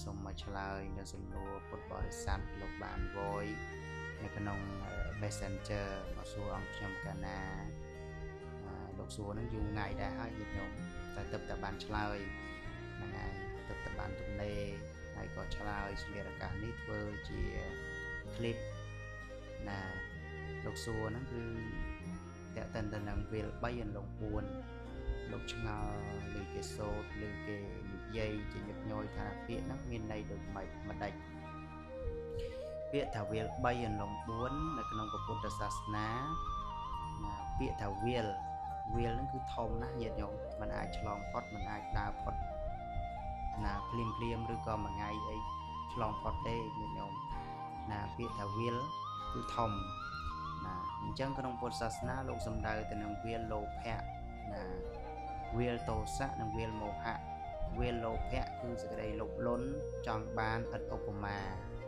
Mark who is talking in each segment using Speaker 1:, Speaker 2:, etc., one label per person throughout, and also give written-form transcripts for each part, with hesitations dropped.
Speaker 1: សូមមកឆ្លើយនៅសំណួរពុទ្ធបរិស័ទលោកបាន voice នៅក្នុង Messenger មកសួរអង្គខ្ញុំកាលណាលោកសួរនឹងយូរថ្ងៃដែរហើយញាតិញោមតែទើបតែបានឆ្លើយហ្នឹងហើយទើបតែបានទំនេរហើយក៏ឆ្លើយជាឱកាសនេះធ្វើជា clip ណាលោកសួរហ្នឹងគឺតើតើទៅនឹងវាល3អន្លង់4លោកឆ្ងល់ឬគេសូត្រឬគេនិយាយជាញឹកញយថាពាក្យហ្នឹងមានន័យដូចម៉េចមិនដាច់ពាក្យថាវាល3អន្លង់4នៅក្នុងពុទ្ធសាសនាពាក្យថាវាលហ្នឹងគឺធំណាស់ញាតិញោមมันអាចឆ្លងផុតมันអាចដើរផុតណាភ្លាមឬក៏មួយថ្ងៃអីឆ្លងផុតទេញាតិញោមណាពាក្យថាវាលគឺធំណាអញ្ចឹងក្នុងពុទ្ធសាសនាលោកសំដៅទៅនឹងវាលលោភៈណាវាលទោសៈនិងវាលមោហៈវាលលោភៈគឺសេចក្តីលោភលន់ចង់បានឥតឧបមា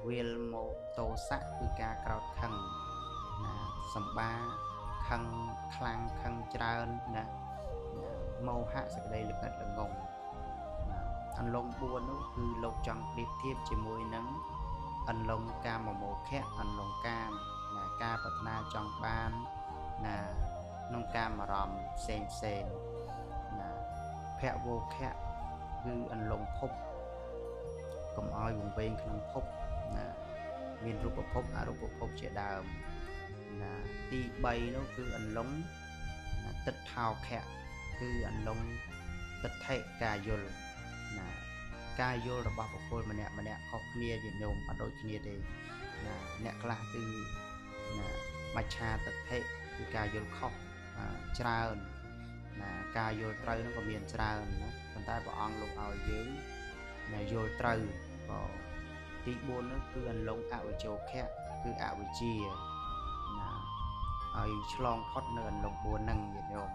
Speaker 1: វាលមោទោសៈគឺការក្រោធខឹងណាសម្បាខឹងខ្លាំងខឹងច្រើនណាមោហៈសេចក្តីល្ងិតល្ងងណាអន្លង់4នោះគឺលោកចង់ប្រៀបធៀបជាមួយនឹងអន្លង់កាមមោខៈអន្លង់កាមណាការប្រាថ្នាចង់បានណាក្នុងការអារម្មណ៍ផ្សេងណាភវោខៈគឺអន្លង់ភពកុំឲ្យវង្វេងក្នុងភពណាមានរូបភពអរូបភពជាដើមណាទី3នោះគឺអន្លង់ទិដ្ឋោខៈគឺអន្លង់ទិដ្ឋិការយល់ណាការយល់របស់បុគ្គលម្នាក់ខុសគ្នាជាញោមអត់ដូចគ្នាទេណាអ្នកខ្លះគឺណាមច្ឆាទិដ្ឋិគឺការយល់ខុសច្រើនណាការយល់ត្រូវនោះក៏មានច្រើនណាប៉ុន្តែព្រះអង្គលោកឲ្យយើងណាយល់ត្រូវក៏ទី4នោះគឺអន្លង់អវិជ្ជខៈគឺអវិជ្ជាណាឲ្យឆ្លងផុតនៅអន្លង់4ហ្នឹងញាតិញោម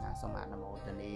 Speaker 1: ណាសូមអនុមោទនា